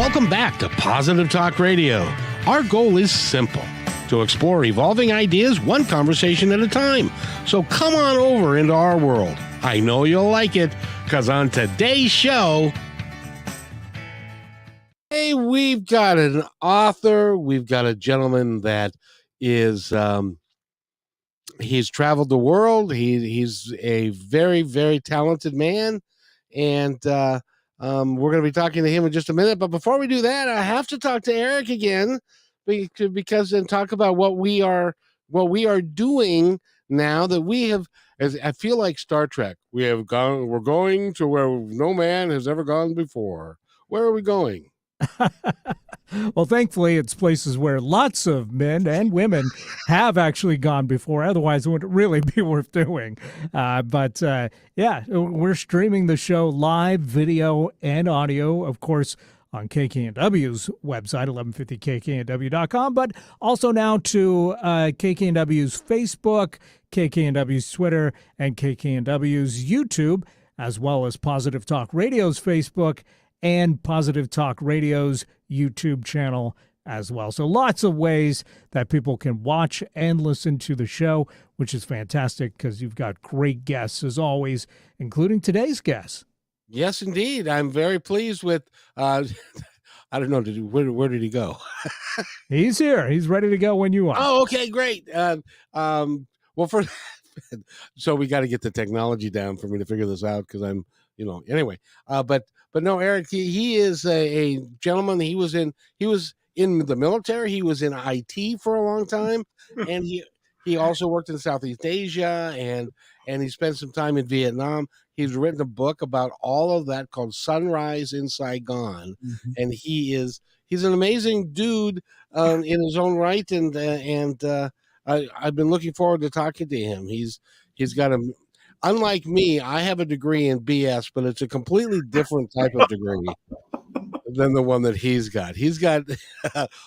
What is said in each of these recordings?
Welcome back to Positive Talk Radio. Our goal is simple: to explore evolving ideas one conversation at a time. So come on over into our world. I know you'll like it, because on today's show, hey, we've got an author. We've got a gentleman that is, he's traveled the world. He's a very, very talented man. And we're going to be talking to him in just a minute. But before we do that, I have to talk to Eric again, because and talk about what we are doing now that we have. As I feel like Star Trek, we're going to where no man has ever gone before. Where are we going? Well, thankfully, it's places where lots of men and women have actually gone before. Otherwise, it wouldn't really be worth doing. But we're streaming the show live, video, and audio, of course, on KKNW's website, 1150kknw.com, but also now to KKNW's Facebook, KKNW's Twitter, and KKNW's YouTube, as well as Positive Talk Radio's Facebook and Positive Talk Radio's YouTube channel as well. So lots of ways that people can watch and listen to the show, which is fantastic because you've got great guests as always, including today's guest. Yes, indeed. I'm very pleased with, I don't know, where did he go? He's here. He's ready to go when you are. Oh, okay, great. Well, so we got to get the technology down for me to figure this out, because I'm, anyway. But no, Eric, he is a gentleman. He was in the military. He was in IT for a long time, and he also worked in Southeast Asia, and he spent some time in Vietnam. He's written a book about all of that called Sunrise in Saigon, and he's an amazing dude in his own right, and I've been looking forward to talking to him. He's got a. Unlike me, I have a degree in BS, but it's a completely different type of degree than the one that he's got. He's got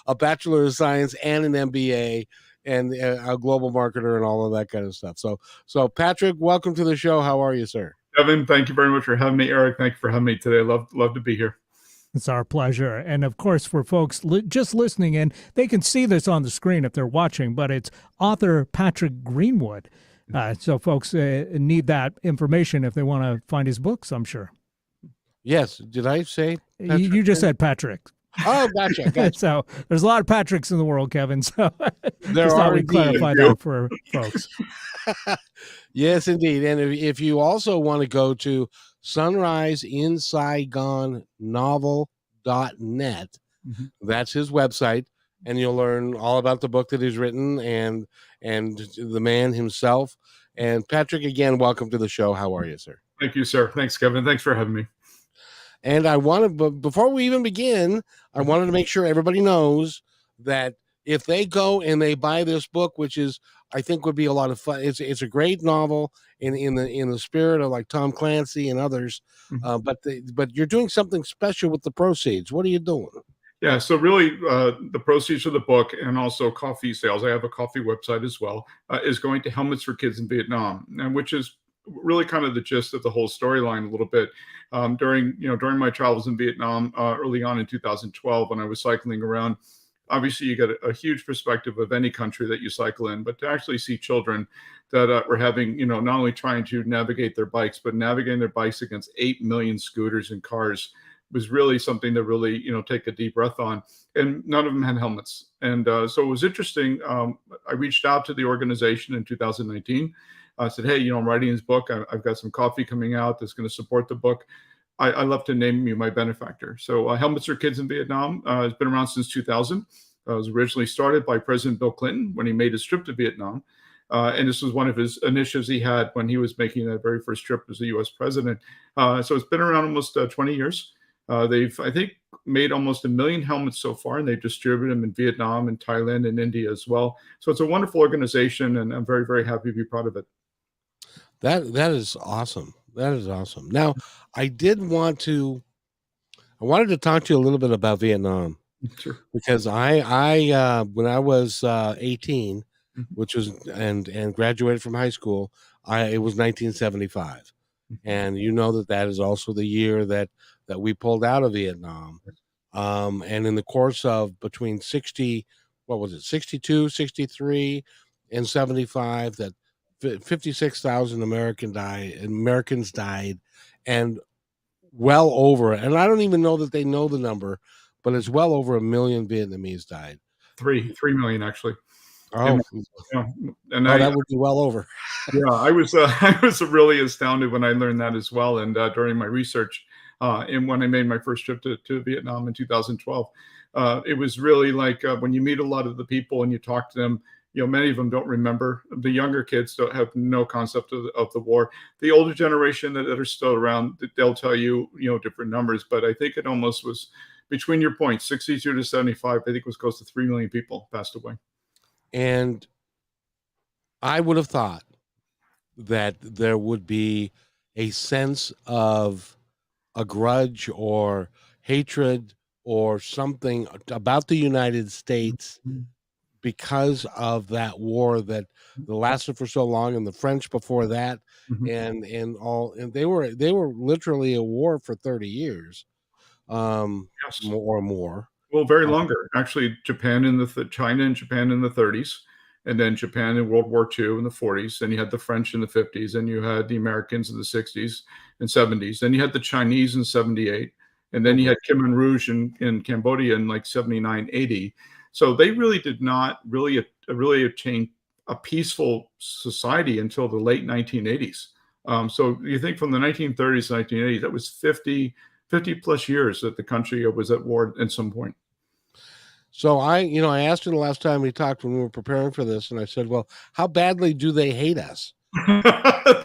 a Bachelor of Science and an MBA and a global marketer and all of that kind of stuff. So Patrick, welcome to the show. How are you, sir? Kevin, thank you very much for having me. Eric, thank you for having me today. Love to be here. It's our pleasure. And of course, for folks just listening in, they can see this on the screen if they're watching, but it's author Patrick Greenwood. So folks need that information if they want to find his books, I'm sure. Yes. Did I say Patrick? You just said Patrick. Oh, gotcha. So there's a lot of Patricks in the world, Kevin. So there just thought we'd clarify that for folks. Yes, indeed. And if you also want to go to sunriseinsaigonnovel.net, that's his website, and you'll learn all about the book that he's written and the man himself. And Patrick, again, welcome to the show. How are you, sir? Thank you, sir. Thanks, Kevin. Thanks for having me. And before we even begin, I wanted to make sure everybody knows that if they go and they buy this book, which is, I think, would be a lot of fun. It's a great novel in the spirit of like Tom Clancy and others. But you're doing something special with the proceeds. What are you doing? Yeah, so really the proceeds of the book and also coffee sales, I have a coffee website as well, is going to Helmets for Kids in Vietnam, and which is really kind of the gist of the whole storyline a little bit. During my travels in Vietnam early on in 2012, when I was cycling around, obviously you get a huge perspective of any country that you cycle in, but to actually see children that were having, not only trying to navigate their bikes, but navigating their bikes against 8 million scooters and cars was really something to really, take a deep breath on. And none of them had helmets. And so it was interesting. I reached out to the organization in 2019. I said, hey, I'm writing this book. I've got some coffee coming out that's going to support the book. I'd love to name you my benefactor. So Helmets for Kids in Vietnam has been around since 2000. It was originally started by President Bill Clinton when he made his trip to Vietnam. And this was one of his initiatives he had when he was making that very first trip as a U.S. president. So it's been around almost 20 years. They've, I think, made almost 1 million helmets so far, and they've distributed them in Vietnam and Thailand and India as well. So it's a wonderful organization, and I'm very, very happy to be part of it. That is awesome. That is awesome. Now, I wanted to talk to you a little bit about Vietnam. Sure. Because I when I was 18, which was and graduated from high school, it was 1975, and that is also the year that we pulled out of Vietnam. And in the course of between 60, what was it, 62, 63, and 75, that 56,000 Americans died, and well over, and I don't even know that they know the number, but it's well over 1 million Vietnamese died. 3 million actually. Oh, Yeah, and that would be well over. Yeah, I was I was really astounded when I learned that as well. And during my research, and when I made my first trip to Vietnam in 2012, it was really like when you meet a lot of the people and you talk to them. Many of them don't remember. The younger kids don't have no concept of the war. The older generation that are still around, they'll tell you, different numbers. But I think it almost was between your points, 62 to 75. I think it was close to 3 million people passed away. And I would have thought that there would be a sense of a grudge or hatred or something about the United States because of that war that lasted for so long, and the French before that, and they were literally a war for 30 years, Yes. or more. Well, very longer. Actually, China and Japan in the 30s, and then Japan in World War II in the 40s. Then you had the French in the 50s, and you had the Americans in the 60s and 70s. Then you had the Chinese in 78, and then you had Khmer Rouge in Cambodia in like 79, 80. So they really did not really attain a peaceful society until the late 1980s. So you think from the 1930s to 1980s, that was 50 plus years that the country was at war at some point. So I asked you the last time we talked when we were preparing for this, and I said, well, how badly do they hate us?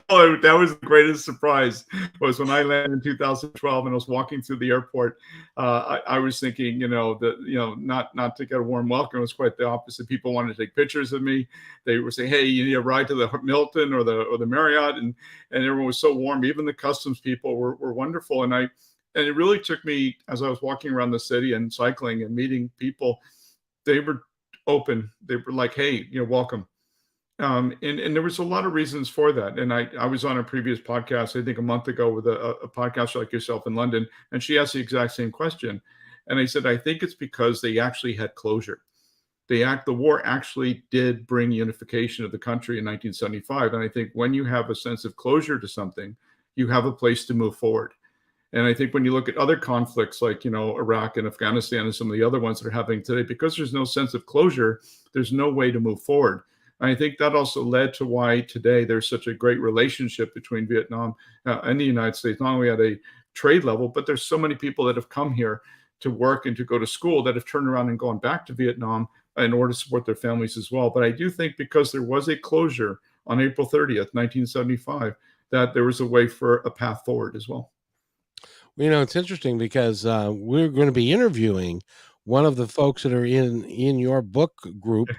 Oh, that was the greatest surprise, was when I landed in 2012 and I was walking through the airport. I was thinking, not to get a warm welcome. It was quite the opposite. People wanted to take pictures of me. They were saying, "Hey, you need a ride to the Hilton or the Marriott," and everyone was so warm. Even the customs people were wonderful. And it really took me, as I was walking around the city and cycling and meeting people, they were open. They were like, "Hey, welcome." And there was a lot of reasons for that. And I was on a previous podcast, I think a month ago, with a podcaster like yourself in London, and she asked the exact same question. And I said, I think it's because they actually had closure. The war actually did bring unification of the country in 1975. And I think when you have a sense of closure to something, you have a place to move forward. And I think when you look at other conflicts like, Iraq and Afghanistan and some of the other ones that are happening today, because there's no sense of closure, there's no way to move forward. And I think that also led to why today there's such a great relationship between Vietnam and the United States, not only at a trade level, but there's so many people that have come here to work and to go to school that have turned around and gone back to Vietnam in order to support their families as well. But I do think because there was a closure on April 30th, 1975, that there was a way for a path forward as well. It's interesting because we're going to be interviewing one of the folks that are in your book group,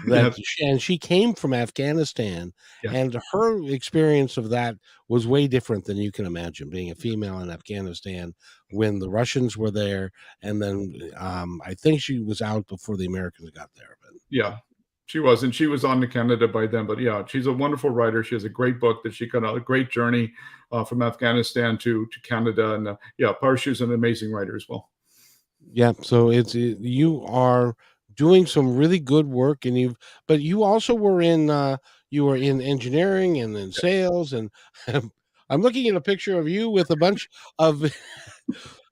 that she came from Afghanistan, and her experience of that was way different than you can imagine, being a female in Afghanistan when the Russians were there, and then I think she was out before the Americans got there. But yeah, she was, and she was on to Canada by then. But yeah, she's a wonderful writer. She has a great book that she got a great journey from Afghanistan to Canada, and Parshu's an amazing writer as well. Yeah, so you are doing some really good work, and but you also were in engineering and in sales, and I'm looking at a picture of you with a bunch of.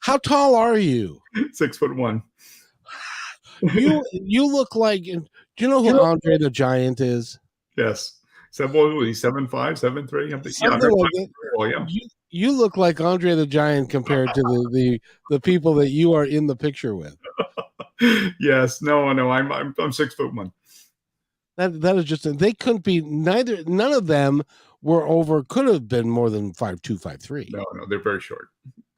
How tall are you? 6'1". You look like. Do you know who Andre the Giant is? Yes. 7'5", 7'3". Something like that. Yeah. You look like Andre the Giant compared to the people that you are in the picture with. Yes. No. I'm 6'1". That is just, they couldn't be, none of them could have been more than 5'2", 5'3". No, they're very short.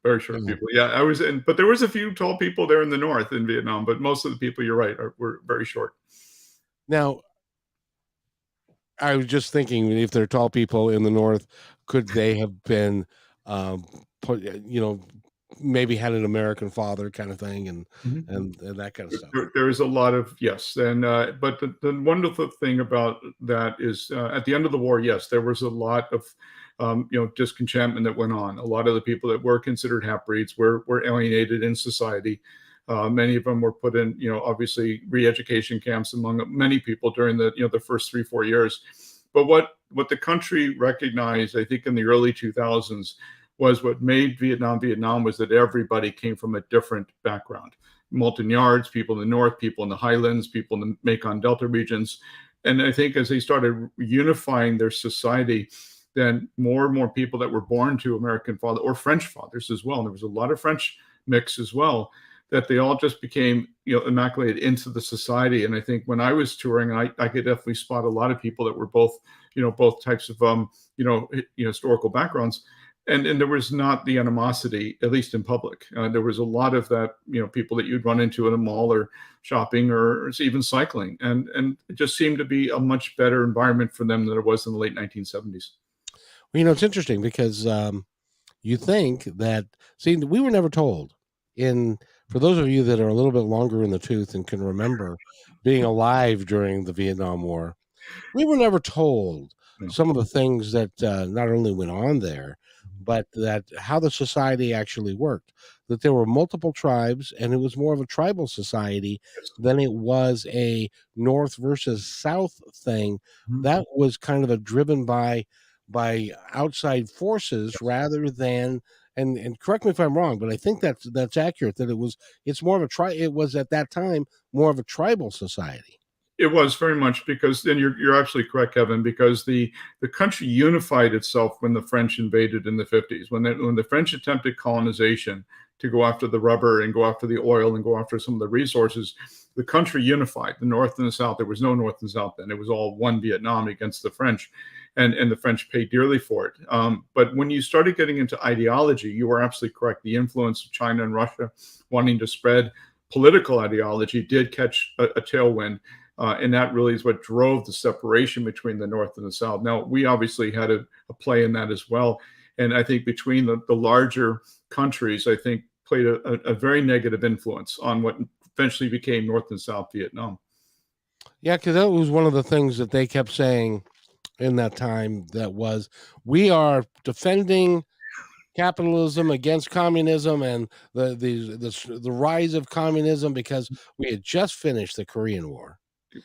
Very short people. Yeah, but there was a few tall people there in the north in Vietnam, but most of the people, you're right, were very short. Now, I was just thinking, if they're tall people in the north, could they have been, maybe had an American father kind of thing, and that kind of stuff. There is a lot of, yes, and but the wonderful thing about that is at the end of the war, yes, there was a lot of disenchantment that went on. A lot of the people that were considered half-breeds were alienated in society. Many of them were put in, obviously re-education camps among many people during the first 3-4 years. But what the country recognized, I think, in the early 2000s was what made Vietnam was that everybody came from a different background. Montagnards, people in the north, people in the highlands, people in the Mekong Delta regions. And I think as they started unifying their society, then more and more people that were born to American fathers or French fathers as well, and there was a lot of French mix as well, that they all just became immaculated into the society. And I think when I was touring, I could definitely spot a lot of people that were both types of historical backgrounds. And there was not the animosity, at least in public. There was a lot of that, people that you'd run into in a mall or shopping or even cycling. And it just seemed to be a much better environment for them than it was in the late 1970s. Well, it's interesting because you think that, see, we were never told. For those of you that are a little bit longer in the tooth and can remember being alive during the Vietnam War, we were never told some of the things that not only went on there, but that how the society actually worked, that there were multiple tribes and it was more of a tribal society than it was a North versus South thing. That was kind of a driven by outside forces rather than, and correct me if I'm wrong, but I think that's accurate, that it's more of it was at that time more of a tribal society. It was very much, because then you're absolutely correct, Kevin, because the country unified itself when the French invaded in the 50s. When the French attempted colonization to go after the rubber and go after the oil and go after some of the resources, the country unified, the North and the South. There was no North and South then. It was all one Vietnam against the French, and the French paid dearly for it. But when you started getting into ideology, you were absolutely correct. The influence of China and Russia wanting to spread political ideology did catch a tailwind. And that really is what drove the separation between the North and the South. Now, we obviously had a play in that as well. And I think between the larger countries, I think played a very negative influence on what eventually became North and South Vietnam. Yeah, because that was one of the things that they kept saying in that time, that was, we are defending capitalism against communism and the rise of communism, because we had just finished the Korean War.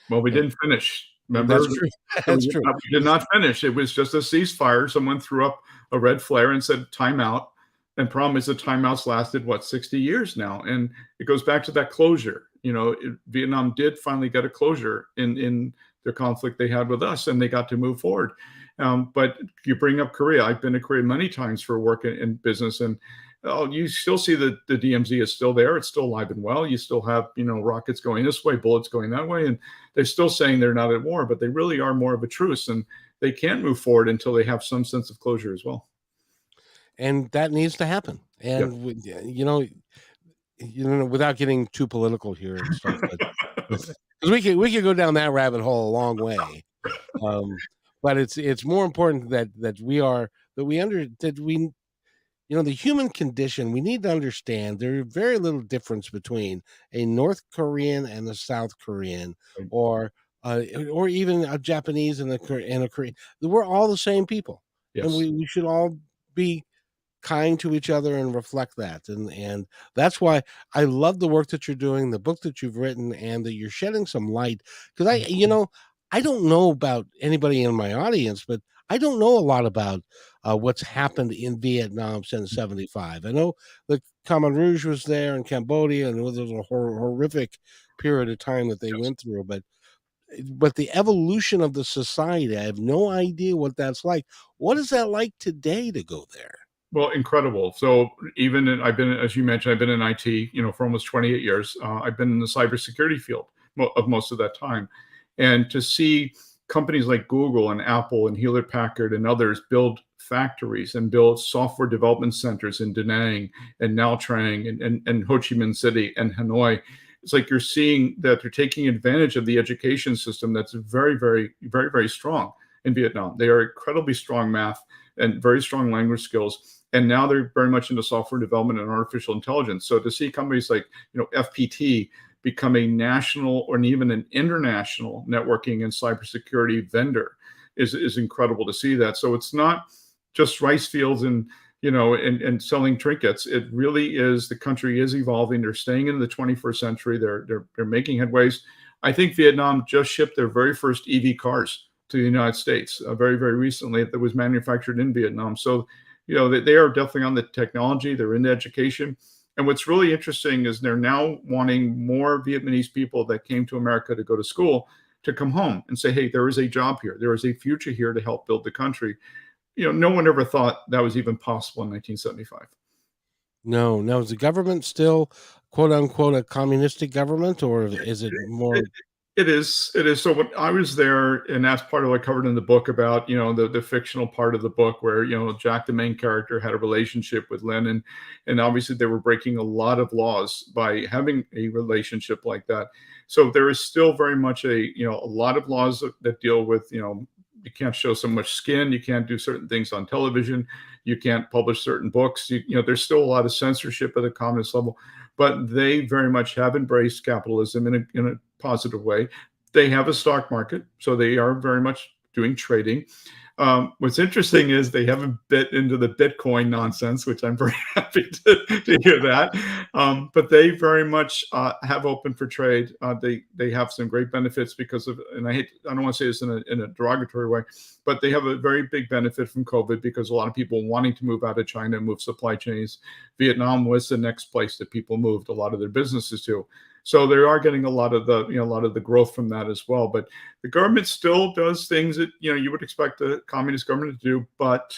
Well, we didn't finish. Remember? That's true. That's true. We did not finish. It was just a ceasefire. Someone threw up a red flare and said timeout. And problem is the timeouts lasted, 60 years now. And it goes back to that closure. Vietnam did finally get a closure in the conflict they had with us, and they got to move forward. But you bring up Korea. I've been to Korea many times for work in business, and you still see the DMZ is still there. It's still alive and well. You still have, rockets going this way, bullets going that way. And they're still saying they're not at war, but they really are more of a truce, and they can't move forward until they have some sense of closure as well. And that needs to happen. And, without getting too political here and stuff, because we could go down that rabbit hole a long way. But it's more important that the human condition, we need to understand there's very little difference between a North Korean and a South Korean, or even a Japanese and a Korean. We're all the same people. Yes. And we should all be kind to each other and reflect that. And that's why I love the work that you're doing, the book that you've written, and that you're shedding some light. Because I don't know about anybody in my audience, but I don't know a lot about what's happened in Vietnam since '75. I know the Khmer Rouge was there in Cambodia, and it was a horrific period of time that they went through. But the evolution of the society, I have no idea what that's like. What is that like today to go there? Well, incredible. So I've been, as you mentioned, I've been in IT, for almost 28 years. I've been in the cybersecurity field of most of that time. And to see companies like Google and Apple and Hewlett Packard and others build factories and build software development centers in Da Nang and Nha Trang and Ho Chi Minh City and Hanoi, it's like you're seeing that they're taking advantage of the education system that's very, very, very, very strong in Vietnam. They are incredibly strong math and very strong language skills. And now they're very much into software development and artificial intelligence. So to see companies like, FPT become a national or even an international networking and cybersecurity vendor is incredible to see that. So it's not just rice fields and and selling trinkets. It really is, the country is evolving. They're staying in the 21st century. They're making headways. I think Vietnam just shipped their very first EV cars to the United States very, very recently that was manufactured in Vietnam. So, they are definitely on the technology. They're in the education. And what's really interesting is they're now wanting more Vietnamese people that came to America to go to school to come home and say, hey, there is a job here. There is a future here to help build the country. No one ever thought that was even possible in 1975. No, is the government still, quote unquote, a communistic government, or is it more? It is. So when I was there, and that's part of what I covered in the book about, the fictional part of the book where, Jack, the main character, had a relationship with Lenin, and obviously they were breaking a lot of laws by having a relationship like that. So there is still very much a lot of laws that deal with, you can't show so much skin, you can't do certain things on television, you can't publish certain books. There's still a lot of censorship at the communist level, but they very much have embraced capitalism in a positive way. They have a stock market, so they are very much doing trading. What's interesting is they haven't bit into the Bitcoin nonsense, which I'm very happy to hear that. But they very much have open for trade. They have some great benefits because of, and I don't want to say this in a derogatory way, but they have a very big benefit from COVID because a lot of people wanting to move out of China, move supply chains. Vietnam was the next place that people moved a lot of their businesses to. So they are getting a lot of the growth from that as well. But the government still does things that you would expect a communist government to do, but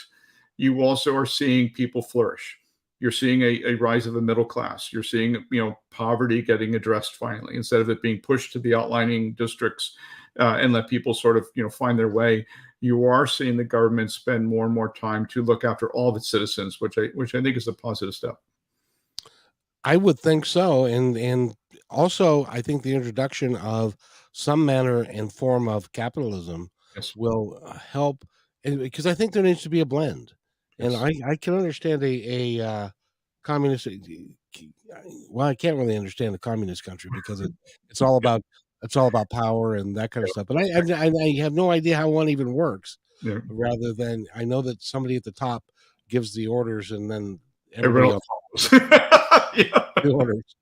you also are seeing people flourish. You're seeing a rise of the middle class. You're seeing poverty getting addressed finally, instead of it being pushed to the outlying districts and let people sort of find their way. You are seeing the government spend more and more time to look after all of its citizens, which I think is a positive step. I would think so, and also I think the introduction of some manner and form of capitalism Yes. will help, because I think there needs to be a blend, and Yes. I can understand a communist. Well, I can't really understand a communist country because it's all about power and that kind of stuff. But I have no idea how one even works. Yeah. Rather than, I know that somebody at the top gives the orders, and then everybody Everyone else follows. Yeah. the orders.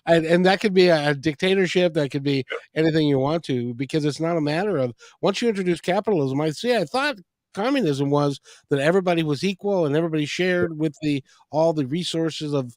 And that could be a dictatorship, that could be anything you want to, because it's not a matter of, once you introduce capitalism, I thought communism was that everybody was equal and everybody shared with all the resources of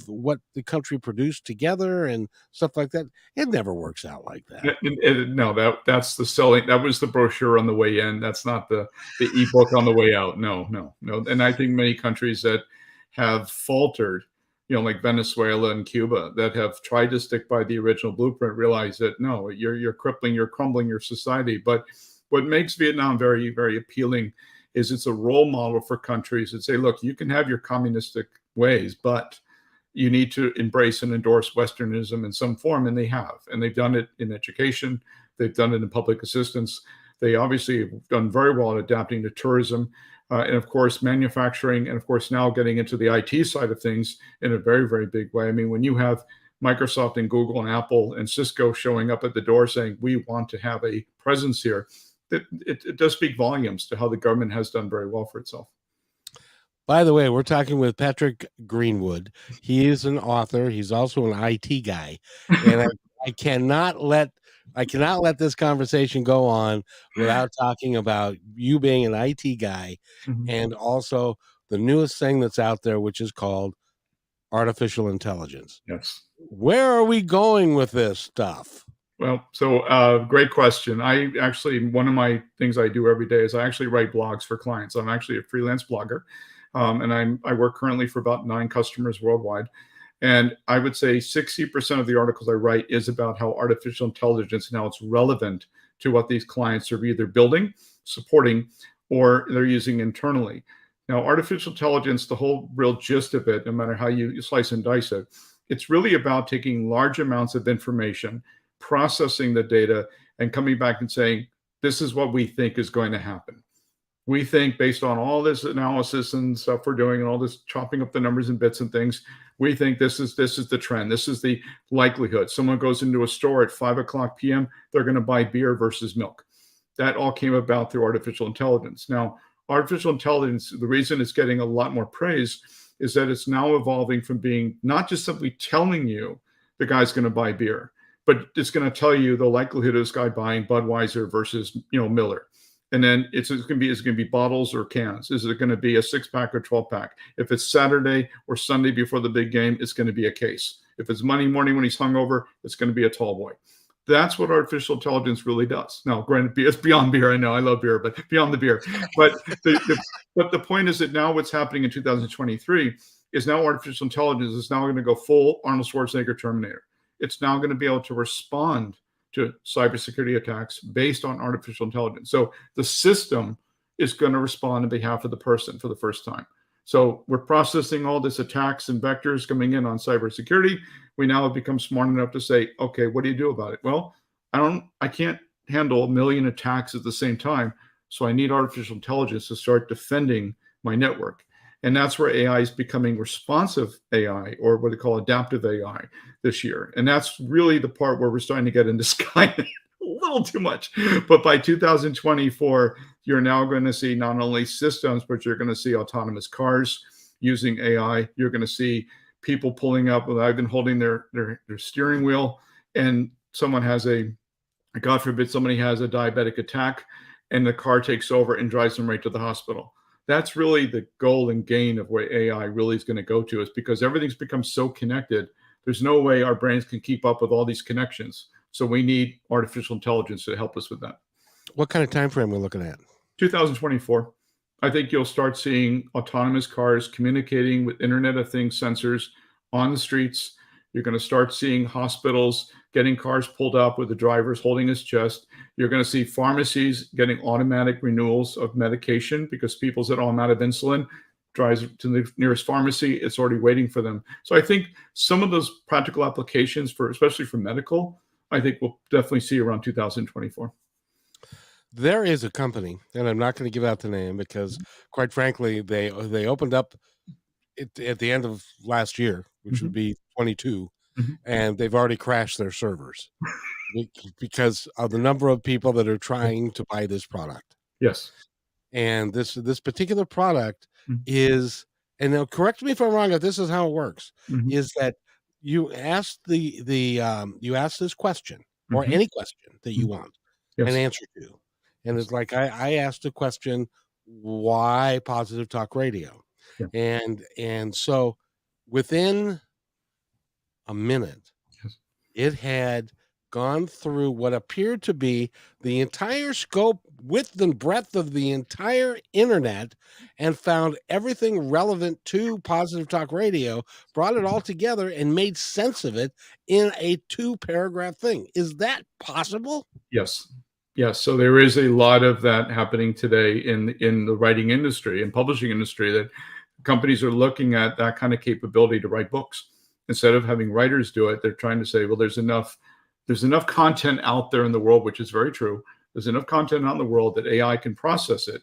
what the country produced together and stuff like that. It never works out like that. No, that's the selling. That was the brochure on the way in. That's not the ebook on the way out. No. And I think many countries that have faltered, like Venezuela and Cuba, that have tried to stick by the original blueprint, realize that no, you're crumbling your society. But what makes Vietnam very, very appealing is it's a role model for countries that say, look, you can have your communistic ways, but you need to embrace and endorse Westernism in some form, and they have. And they've done it in education. They've done it in public assistance. They obviously have done very well at adapting to tourism, and of course, manufacturing, and of course, now getting into the IT side of things in a very, very big way. I mean, when you have Microsoft and Google and Apple and Cisco showing up at the door saying, we want to have a presence here, it does speak volumes to how the government has done very well for itself. By the way, we're talking with Patrick Greenwood. He is an author. He's also an IT guy, and I cannot let this conversation go on without talking about you being an IT guy, and also the newest thing that's out there, which is called artificial intelligence. Yes. Where are we going with this stuff? Well, so great question. One of my things I do every day is I actually write blogs for clients. I'm actually a freelance blogger. And I work currently for about 9 customers worldwide. And I would say 60% of the articles I write is about how artificial intelligence and how it's relevant to what these clients are either building, supporting, or they're using internally. Now, artificial intelligence, the whole real gist of it, no matter how you slice and dice it, it's really about taking large amounts of information, processing the data, and coming back and saying, this is what we think is going to happen. We think, based on all this analysis and stuff we're doing and all this chopping up the numbers and bits and things, we think this is the trend. This is the likelihood. Someone goes into a store at 5:00 p.m., they're going to buy beer versus milk. That all came about through artificial intelligence. Now, artificial intelligence, the reason it's getting a lot more praise is that it's now evolving from being not just simply telling you the guy's going to buy beer, but it's going to tell you the likelihood of this guy buying Budweiser versus Miller. And then it's going to be bottles or cans. Is it going to be a 6-pack or 12-pack? If it's Saturday or Sunday before the big game, it's going to be a case. If it's Monday morning when he's hungover, it's going to be a tall boy. That's what artificial intelligence really does. Now, granted, it's beyond beer. I know I love beer, but beyond the beer. But the point is that now what's happening in 2023 is now artificial intelligence is now going to go full Arnold Schwarzenegger Terminator. It's now going to be able to respond to cybersecurity attacks based on artificial intelligence. So the system is going to respond on behalf of the person for the first time. So we're processing all this attacks and vectors coming in on cybersecurity. We now have become smart enough to say, okay, what do you do about it? Well, I can't handle a million attacks at the same time. So I need artificial intelligence to start defending my network. And that's where AI is becoming responsive AI, or what they call adaptive AI this year. And that's really the part where we're starting to get into Skynet a little too much. But by 2024, you're now going to see not only systems, but you're going to see autonomous cars using AI. You're going to see people pulling up with, I've been holding their steering wheel, and someone has God forbid, somebody has a diabetic attack, and the car takes over and drives them right to the hospital. That's really the goal and gain of where AI really is going to go to, is because everything's become so connected. There's no way our brains can keep up with all these connections. So we need artificial intelligence to help us with that. What kind of time frame are we looking at? 2024. I think you'll start seeing autonomous cars communicating with Internet of Things sensors on the streets. You're going to start seeing hospitals getting cars pulled up with the drivers holding his chest. You're going to see pharmacies getting automatic renewals of medication because people said, oh, I'm out of insulin. Drives to the nearest pharmacy. It's already waiting for them. So I think some of those practical applications, especially for medical, I think we'll definitely see around 2024. There is a company, and I'm not going to give out the name because, quite frankly, they opened up at the end of last year, which would be 22, and they've already crashed their servers because of the number of people that are trying to buy this product. Yes. And this particular product is, and now correct me if I'm wrong, if this is how it works, is that you ask you ask this question or any question that you want an answer to. And it's like I asked a question, why Positive Talk Radio? Yeah. And so within a minute, it had gone through what appeared to be the entire scope, width, and breadth of the entire internet and found everything relevant to Positive Talk Radio, brought it all together, and made sense of it in a 2-paragraph thing. Is that possible? Yes. Yes. So there is a lot of that happening today in the writing industry and publishing industry, that companies are looking at that kind of capability to write books. Instead of having writers do it, they're trying to say, well, there's enough content out there in the world, which is very true. There's enough content out in the world that AI can process it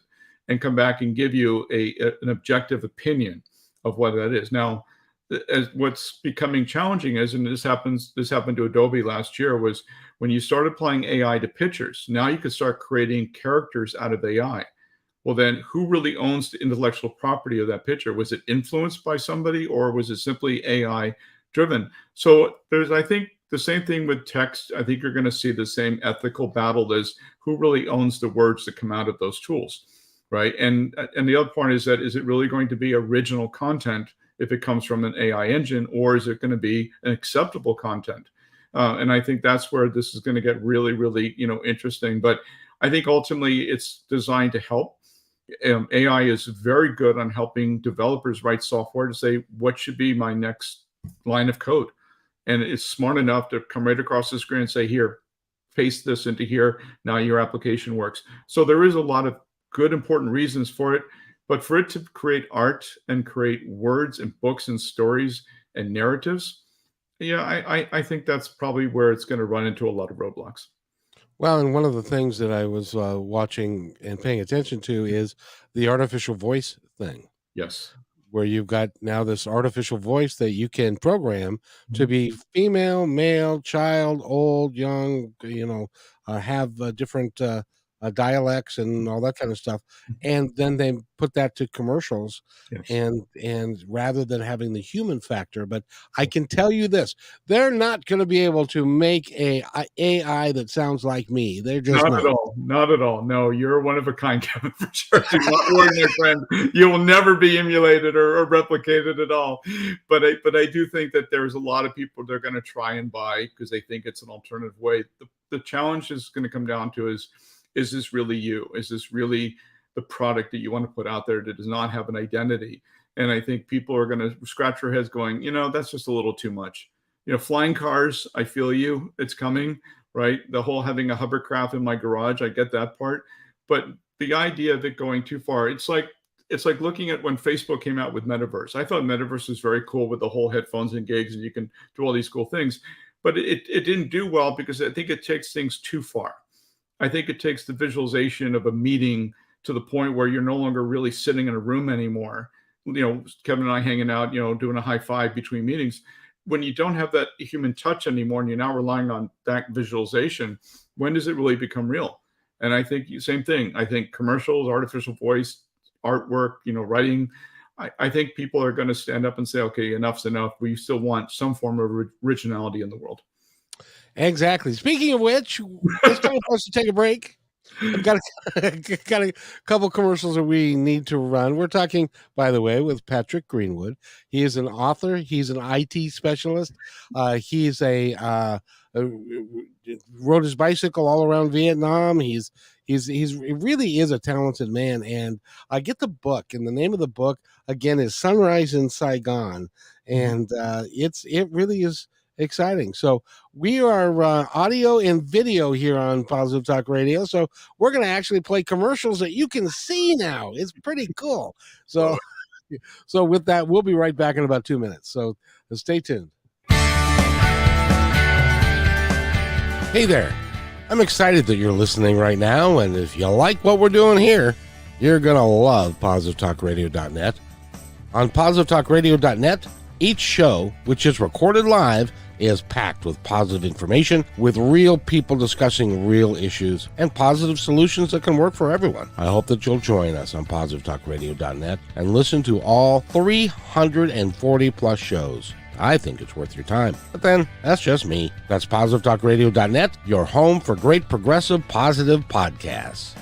and come back and give you an objective opinion of what that is. Now, as what's becoming challenging is, and this happened to Adobe last year, was when you started applying AI to pictures, now you could start creating characters out of AI. Well, then who really owns the intellectual property of that picture? Was it influenced by somebody, or was it simply AI driven? So there's, I think, the same thing with text. I think you're going to see the same ethical battle as who really owns the words that come out of those tools, right? And the other part is that, is it really going to be original content if it comes from an AI engine, or is it going to be an acceptable content? And I think that's where this is going to get really, really, interesting. But I think ultimately it's designed to help. AI is very good on helping developers write software to say, what should be my next line of code? And it's smart enough to come right across the screen and say, here, paste this into here. Now your application works. So there is a lot of good, important reasons for it. But for it to create art and create words and books and stories and narratives, I think that's probably where it's going to run into a lot of roadblocks. Well, and one of the things that I was watching and paying attention to is the artificial voice thing. Yes. Where you've got now this artificial voice that you can program to be female, male, child, old, young, have different dialects and all that kind of stuff, and then they put that to commercials, Yes. and rather than having the human factor. But I can tell you this: they're not going to be able to make a AI that sounds like me. They're just Not not. at all. Not at all. No, you're one of a kind, Kevin, for sure. Do not worry, my friend. You will never be emulated or replicated at all. But I do think that there's a lot of people that are going to try and buy because they think it's an alternative way. The challenge is going to come down to is this really you? Is this really the product that you want to put out there that does not have an identity? And I think people are going to scratch their heads going, that's just a little too much. Flying cars, I feel you. It's coming, right? The whole having a hovercraft in my garage, I get that part. But the idea of it going too far, it's like looking at when Facebook came out with Metaverse. I thought Metaverse was very cool with the whole headphones and gigs, and you can do all these cool things. But it didn't do well because I think it takes things too far. I think it takes the visualization of a meeting to the point where you're no longer really sitting in a room anymore. Kevin and I hanging out, doing a high five between meetings. When you don't have that human touch anymore and you're now relying on that visualization, when does it really become real? And I think same thing. I think commercials, artificial voice, artwork, writing, I think people are going to stand up and say, okay, enough's enough. We still want some form of originality in the world. Exactly. Speaking of which, it's time for us to take a break. I've got a couple commercials that we need to run. We're talking, by the way, with Patrick Greenwood. He is an author. He's an IT specialist. He's rode his bicycle all around Vietnam. He really is a talented man. And I get the book, and the name of the book again is Sunrise in Saigon, and it really is exciting. So we are audio and video here on Positive Talk Radio. So we're going to actually play commercials that you can see now. It's pretty cool. So with that, we'll be right back in about 2 minutes. So stay tuned. Hey there. I'm excited that you're listening right now. And if you like what we're doing here, you're going to love positivetalkradio.net. On positivetalkradio.net, each show, which is recorded live, is packed with positive information, with real people discussing real issues and positive solutions that can work for everyone. I hope that you'll join us on positivetalkradio.net and listen to all 340 plus shows. I think it's worth your time. But then, that's just me. That's positivetalkradio.net, your home for great progressive positive podcasts.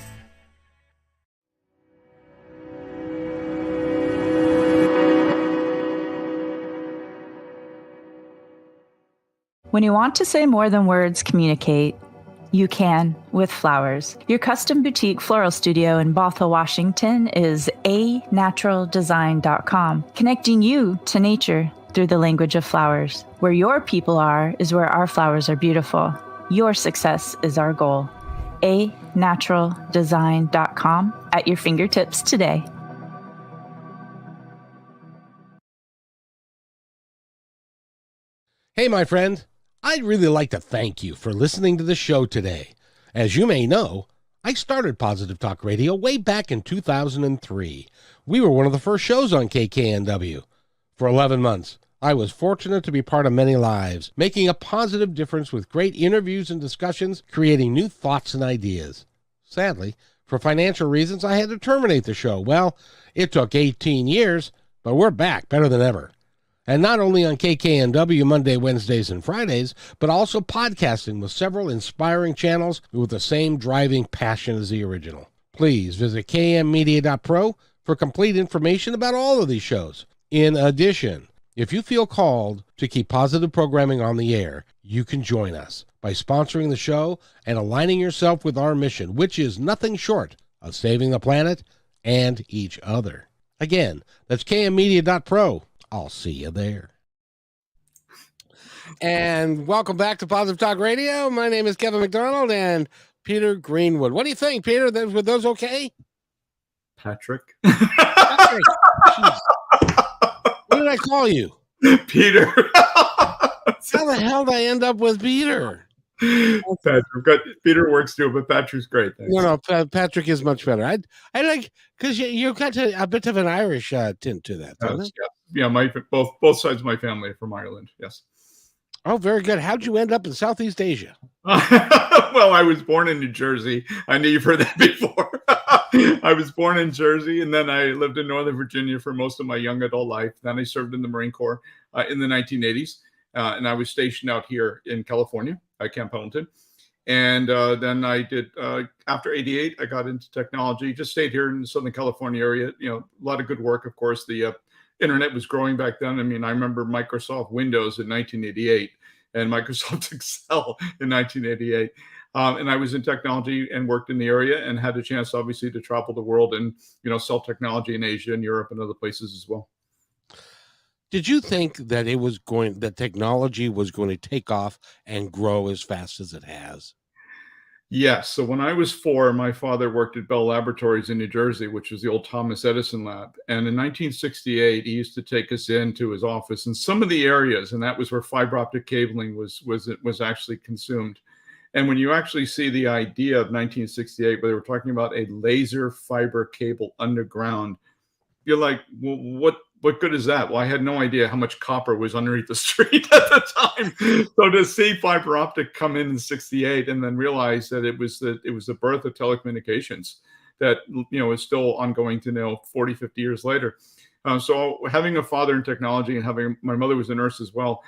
When you want to say more than words communicate, you can with flowers. Your custom boutique floral studio in Bothell, Washington is anaturaldesign.com, connecting you to nature through the language of flowers. Where your people are is where our flowers are beautiful. Your success is our goal. anaturaldesign.com at your fingertips today. Hey, my friend. I'd really like to thank you for listening to the show today. As you may know, I started Positive Talk Radio way back in 2003. We were one of the first shows on KKNW. For 11 months, I was fortunate to be part of many lives, making a positive difference with great interviews and discussions, creating new thoughts and ideas. Sadly, for financial reasons, I had to terminate the show. Well, it took 18 years, but we're back better than ever. And not only on KKNW Monday, Wednesdays, and Fridays, but also podcasting with several inspiring channels with the same driving passion as the original. Please visit kmmedia.pro for complete information about all of these shows. In addition, if you feel called to keep positive programming on the air, you can join us by sponsoring the show and aligning yourself with our mission, which is nothing short of saving the planet and each other. Again, that's kmmedia.pro. I'll see you there. And welcome back to Positive Talk Radio. My name is Kevin McDonald and Peter Greenwood. What do you think, Peter? Were those okay? Patrick. Patrick. What did I call you? Peter. How the hell did I end up with Peter? Patrick. Peter works too, but Patrick's great. Thanks. No, Patrick is much better. I like, because you got a bit of an Irish tint to that, doesn't it? Yeah, both sides of my family are from Ireland. Yes. Oh, very good. How'd you end up in Southeast Asia? Well, I was born in New Jersey. I know you've heard that before. I was born in Jersey, and then I lived in Northern Virginia for most of my young adult life. Then I served in the Marine Corps in the 1980s, and I was stationed out here in California at Camp Pendleton. And then I did, after 88, I got into technology, just stayed here in the Southern California area. You know, a lot of good work, of course. The internet was growing back then. I mean, I remember Microsoft Windows in 1988 and Microsoft Excel in 1988. And I was in technology and worked in the area and had a chance, obviously, to travel the world and, sell technology in Asia and Europe and other places as well. Did you think that that technology was going to take off and grow as fast as it has? Yes. So when I was 4, my father worked at Bell Laboratories in New Jersey, which was the old Thomas Edison lab. And in 1968, he used to take us into his office in some of the areas, and that was where fiber optic cabling was actually consumed. And when you actually see the idea of 1968, where they were talking about a laser fiber cable underground, you're like, well, what good is that? Well, I had no idea how much copper was underneath the street at the time. So to see fiber optic come in 68 and then realize that it was the birth of telecommunications that, is still ongoing to now 40, 50 years later. So having a father in technology and having my mother was a nurse as well,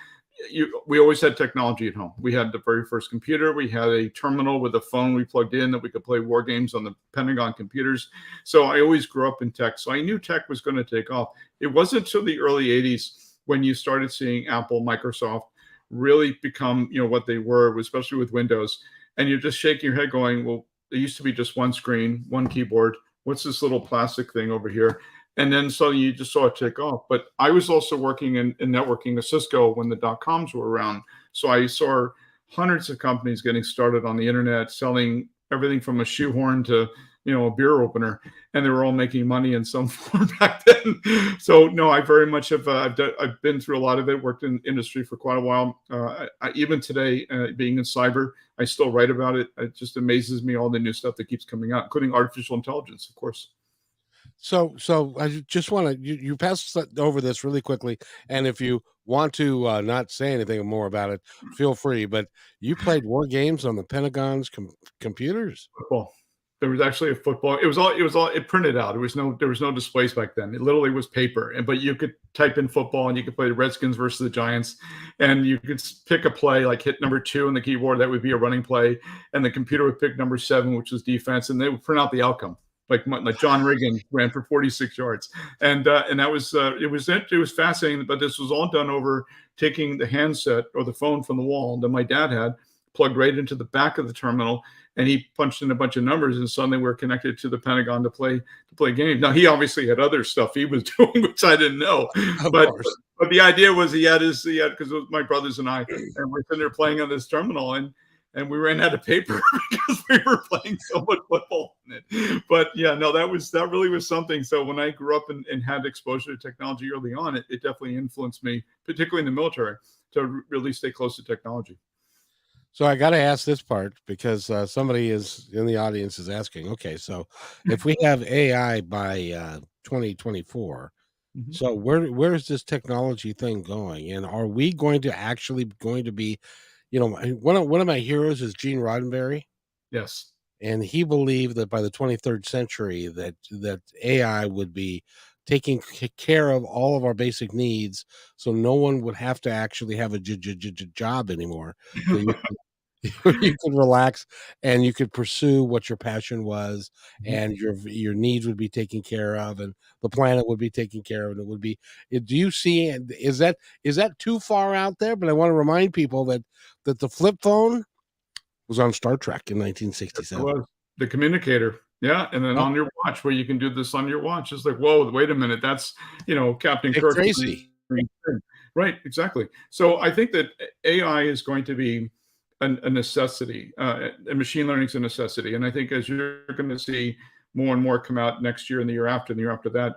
we always had technology at home. We had the very first computer. We had a terminal with a phone we plugged in that we could play war games on the Pentagon computers. So I always grew up in tech. So I knew tech was going to take off. It wasn't until the early 80s when you started seeing Apple, Microsoft really become, what they were, especially with Windows. And you're just shaking your head going, well, it used to be just one screen, one keyboard. What's this little plastic thing over here? And then suddenly you just saw it take off. But I was also working in networking at Cisco when the dot-coms were around. So I saw hundreds of companies getting started on the internet, selling everything from a shoehorn to, a beer opener. And they were all making money in some form back then. So no, I very much have, I've been through a lot of it, worked in industry for quite a while. Even today, being in cyber, I still write about it. It just amazes me, all the new stuff that keeps coming out, including artificial intelligence, of course. So I just want to you pass over this really quickly, and if you want to not say anything more about it, feel free. But you played war games on the Pentagon's computers. Football. There was actually a football. It printed out. There was no displays back then. It literally was paper. But you could type in football and you could play the Redskins versus the Giants, and you could pick a play, like hit number 2 on the keyboard. That would be a running play, and the computer would pick number 7, which was defense, and they would print out the outcome. Like John Riggin ran for 46 yards, and that was it was fascinating. But this was all done over taking the handset or the phone from the wall that my dad had, plugged right into the back of the terminal, and he punched in a bunch of numbers, and suddenly we're connected to the Pentagon to play games. Now he obviously had other stuff he was doing, which I didn't know, but the idea was he had because it was my brothers and I, and we're sitting there playing on this terminal, and we ran out of paper because we were playing so much football in it. But yeah, no, that really was something. So when I grew up and had exposure to technology early on, it definitely influenced me, particularly in the military, to really stay close to technology. So I got to ask this part because somebody is in the audience is asking, okay, so if we have AI by 2024, so where is this technology thing going? And are we going to be, one of my heroes is Gene Roddenberry. Yes. And he believed that by the 23rd century that AI would be taking care of all of our basic needs, so no one would have to actually have a job anymore. So you could relax and you could pursue what your passion was, and your needs would be taken care of, and the planet would be taken care of, and it would be. Do you see? Is that too far out there? But I want to remind people that the flip phone was on Star Trek in 1967. It was the communicator. Yeah, and then on your watch, where you can do this on your watch. It's like, whoa, wait a minute, that's Captain Kirk. Crazy. Right, exactly. So I think that AI is going to be a necessity, and machine learning is a necessity. And I think as you're going to see more and more come out next year and the year after and the year after that,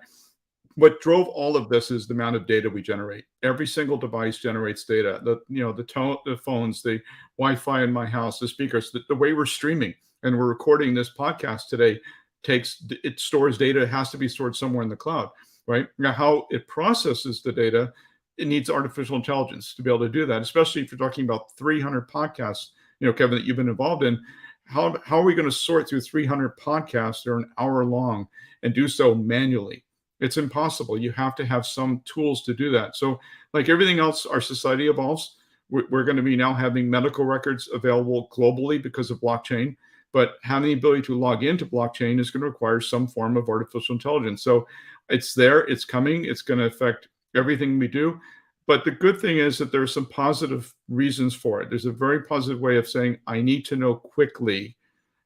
what drove all of this is the amount of data we generate. Every single device generates data. The phones, the Wi-Fi in my house, the speakers, the way we're streaming and we're recording this podcast today it stores data. It has to be stored somewhere in the cloud, right? Now, how it processes the data it needs artificial intelligence to be able to do that, especially if you're talking about 300 podcasts, Kevin, that you've been involved in. How are we going to sort through 300 podcasts that are an hour long and do so manually? It's impossible. You have to have some tools to do that. So like everything else, our society evolves. We're going to be now having medical records available globally because of blockchain, but having the ability to log into blockchain is going to require some form of artificial intelligence. So it's there, it's coming, it's going to affect everything we do. But the good thing is that there are some positive reasons for it. There's a very positive way of saying, I need to know quickly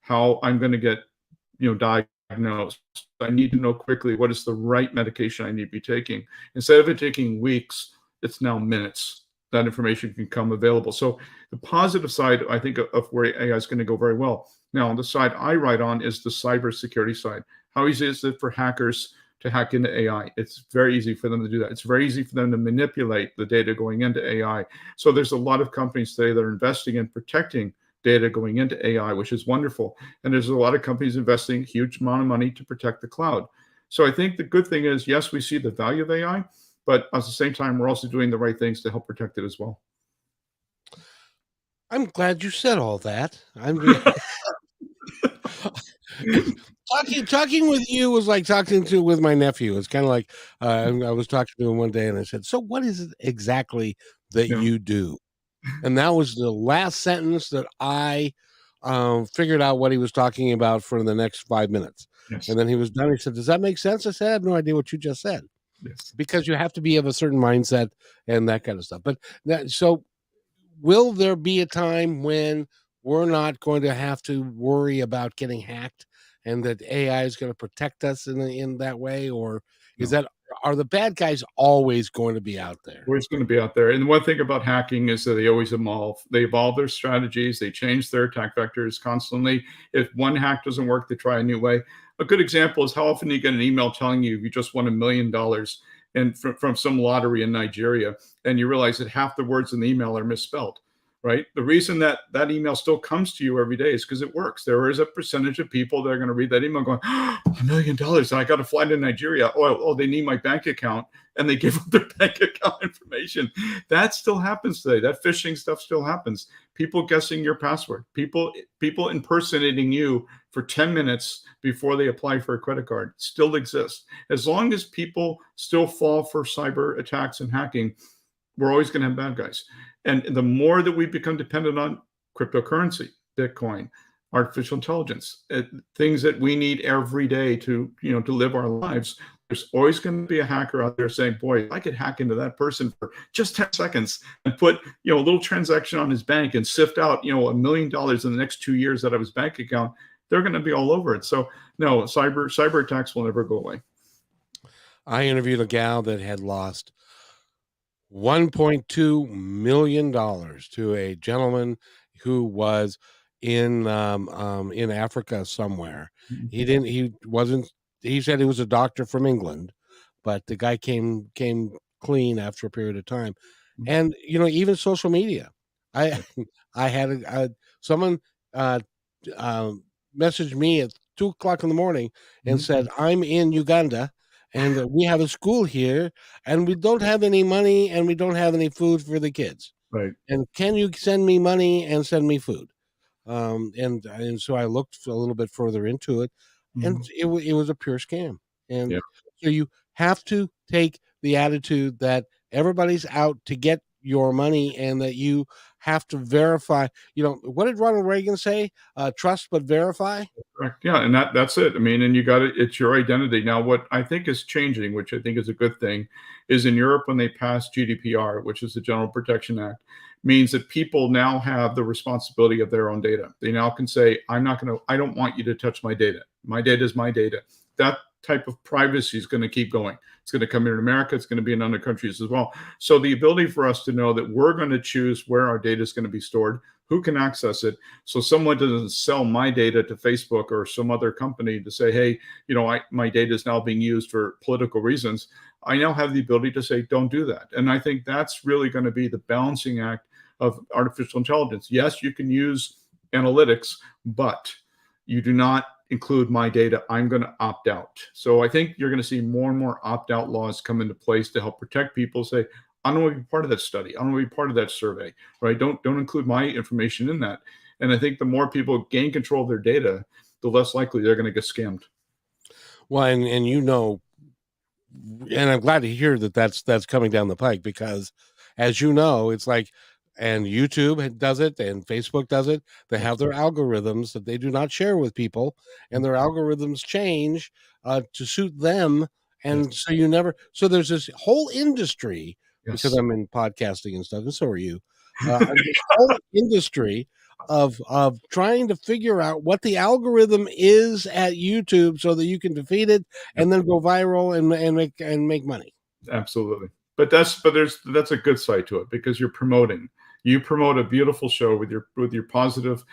how I'm going to get, diagnosed. I need to know quickly what is the right medication I need to be taking. Instead of it taking weeks, it's now minutes. That information can come available. So the positive side, I think, of where AI is going to go very well. Now, on the side I write on is the cybersecurity side. How easy is it for hackers to hack into AI? It's very easy for them to do that. It's very easy for them to manipulate the data going into AI. So there's a lot of companies today that are investing in protecting data going into AI, which is wonderful. And there's a lot of companies investing a huge amount of money to protect the cloud. So I think the good thing is, yes, we see the value of AI, but at the same time, we're also doing the right things to help protect it as well. I'm glad you said all that. I'm talking with you was like talking with my nephew. It's kind of like I was talking to him one day, and I said, "So, what is it exactly that you do?" And that was the last sentence that I figured out what he was talking about for the next 5 minutes. Yes. And then he was done. He said, "Does that make sense?" I said, "I have no idea what you just said." Yes. Because you have to be of a certain mindset and that kind of stuff. But so will there be a time when we're not going to have to worry about getting hacked and that AI is going to protect us in that way? Or are the bad guys always going to be out there? Always going to be out there. And one thing about hacking is that they always evolve. They evolve their strategies. They change their attack vectors constantly. If one hack doesn't work, they try a new way. A good example is how often you get an email telling you just won $1 million and from some lottery in Nigeria, and you realize that half the words in the email are misspelled, right? The reason that email still comes to you every day is because it works. There is a percentage of people that are going to read that email going, $1 million, and I got to fly to Nigeria. Oh, they need my bank account, and they give up their bank account information. That still happens today. That phishing stuff still happens. People guessing your password, people impersonating you for 10 minutes before they apply for a credit card still exists. As long as people still fall for cyber attacks and hacking, we're always going to have bad guys. And the more that we become dependent on cryptocurrency, Bitcoin, artificial intelligence, things that we need every day to live our lives, there's always going to be a hacker out there saying, boy, if I could hack into that person for just 10 seconds and put, a little transaction on his bank and sift out, $1 million in the next 2 years out of his bank account, they're going to be all over it. So no, cyber attacks will never go away. I interviewed a gal that had lost $1.2 million to a gentleman who was in Africa somewhere. Mm-hmm. He said he was a doctor from England, but the guy came clean after a period of time. Mm-hmm. And even social media, I had someone messaged me at 2:00 in the morning and Mm-hmm. said, "I'm in Uganda and we have a school here and we don't have any money and we don't have any food for the kids. Right. And can you send me money and send me food?" And so I looked a little bit further into it, and Mm-hmm. it was a pure scam. And Yeah. so you have to take the attitude that everybody's out to get your money and that you have to verify. What did Ronald Reagan say? Trust but verify. Correct. Yeah, and that's it. I mean, and you got it. It's your identity. Now, what I think is changing, which I think is a good thing, is in Europe when they passed GDPR, which is the General Protection Act, means that people now have the responsibility of their own data. They now can say, I don't want you to touch my data. My data is my data. That type of privacy is going to keep going. It's going to come here in America. It's going to be in other countries as well. So the ability for us to know that we're going to choose where our data is going to be stored, who can access it, so someone doesn't sell my data to Facebook or some other company to say, hey, my data is now being used for political reasons. I now have the ability to say, don't do that. And I think that's really going to be the balancing act of artificial intelligence. Yes, you can use analytics, but you do not include my data. I'm going to opt out. So I think you're going to see more and more opt-out laws come into place to help protect people. Say, I don't want to be part of that study. I don't want to be part of that survey, right? Don't include my information in that. And I think the more people gain control of their data, the less likely they're going to get scammed. Well, and and I'm glad to hear that that's coming down the pike, because as you know, it's like, and YouTube does it and Facebook does it. They have their algorithms that they do not share with people, and their algorithms change to suit them. And so so there's this whole industry, because I'm in podcasting and stuff, and so are you. This whole industry of trying to figure out what the algorithm is at YouTube so that you can defeat it and then go viral and make money. Absolutely. But that's a good side to it, because you promote a beautiful show with your positive,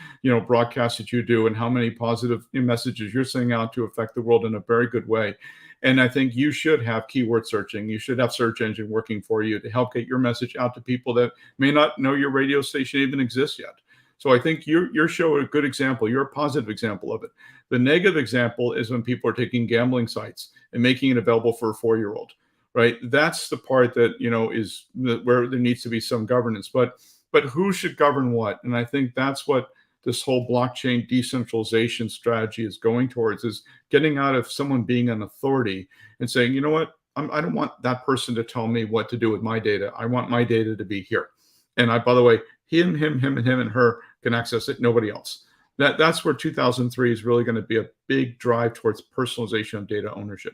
broadcast that you do, and how many positive messages you're sending out to affect the world in a very good way. And I think you should have keyword searching. You should have search engine working for you to help get your message out to people that may not know your radio station even exists yet. So I think your show is a good example. You're a positive example of it. The negative example is when people are taking gambling sites and making it available for a 4-year-old, right? That's the part that, is where there needs to be some governance. But who should govern what? And I think that's what this whole blockchain decentralization strategy is going towards, is getting out of someone being an authority and saying, you know what, I don't want that person to tell me what to do with my data. I want my data to be here. And by the way, him, and her can access it. Nobody else. That's where 2003 is really going to be a big drive towards personalization of data ownership.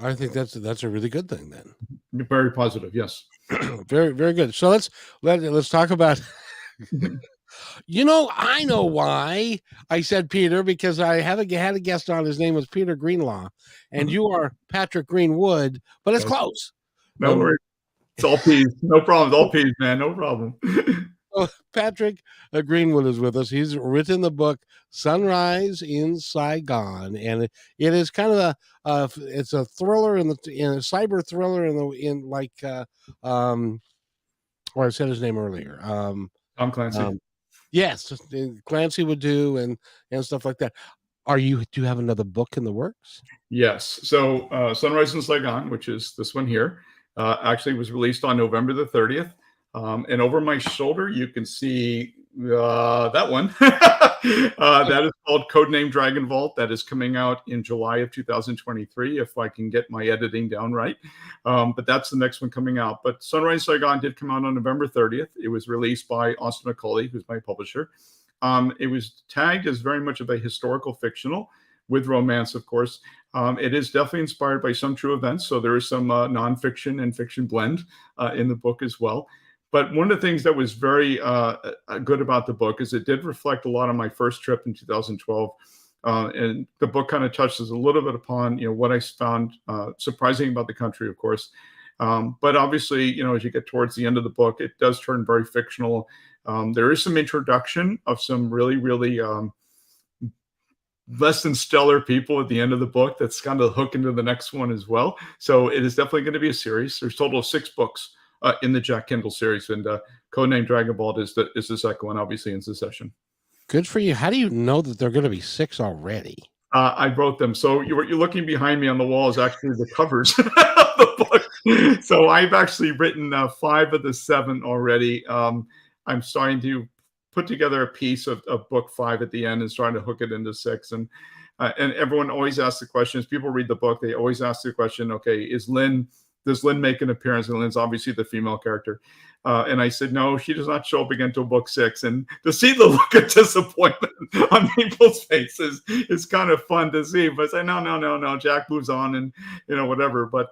I think that's a really good thing then. Very positive. Yes. Very, very good. So let's talk about, I know why I said Peter, because I had a guest on. His name was Peter Greenlaw, and you are Patrick Greenwood, but it's close. No worries. It's all peas. No problem. It's all peas, man. No problem. Patrick Greenwood is with us. He's written the book Sunrise in Saigon, and it is kind of it's a thriller in a cyber thriller or I said his name earlier. Tom Clancy. Yes, Clancy would do and stuff like that. Do you have another book in the works? Yes. So Sunrise in Saigon, which is this one here, actually was released on November the 30th. And over my shoulder, you can see that one. That is called Codename Dragon Vault. That is coming out in July of 2023, if I can get my editing down right. But that's the next one coming out. But Sunrise Saigon did come out on November 30th. It was released by Austin McCauley, who's my publisher. It was tagged as very much of a historical fictional with romance, of course. It is definitely inspired by some true events. So there is some nonfiction and fiction blend in the book as well. But one of the things that was very good about the book is it did reflect a lot on my first trip in 2012. And the book kind of touches a little bit upon, what I found surprising about the country, of course. But obviously, as you get towards the end of the book, it does turn very fictional. There is some introduction of some really, really less than stellar people at the end of the book. That's kind of the hook into the next one as well. So it is definitely going to be a series. There's a total of 6 books in the Jack Kendall series, and Codename Dragon Vault is the second one, obviously, in succession. Good for you. How do you know that there are going to be 6 already? I wrote them. So you're looking behind me on the wall is actually the covers of the book. So I've actually written 5 of the 7 already. I'm starting to put together a piece of book 5 at the end and starting to hook it into 6. And everyone always asks the question, as people read the book, they always ask the question, okay, does Lynn make an appearance? And Lynn's obviously the female character. And I said, no, she does not show up again until book 6. And to see the look of disappointment on people's faces is kind of fun to see. But I say, no, Jack moves on and, whatever. But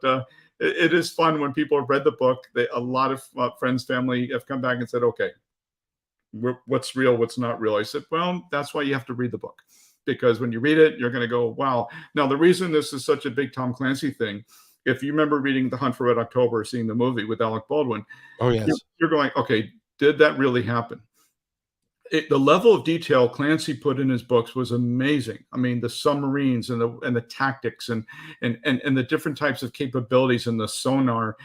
it is fun when people have read the book. A lot of friends, family have come back and said, okay, what's real, what's not real? I said, well, that's why you have to read the book. Because when you read it, you're going to go, wow. Now, the reason this is such a big Tom Clancy thing, if you remember reading The Hunt for Red October, seeing the movie with Alec Baldwin, oh yes, you're going, okay, did that really happen? The level of detail Clancy put in his books was amazing. I mean, the submarines and the tactics and the different types of capabilities and the sonar.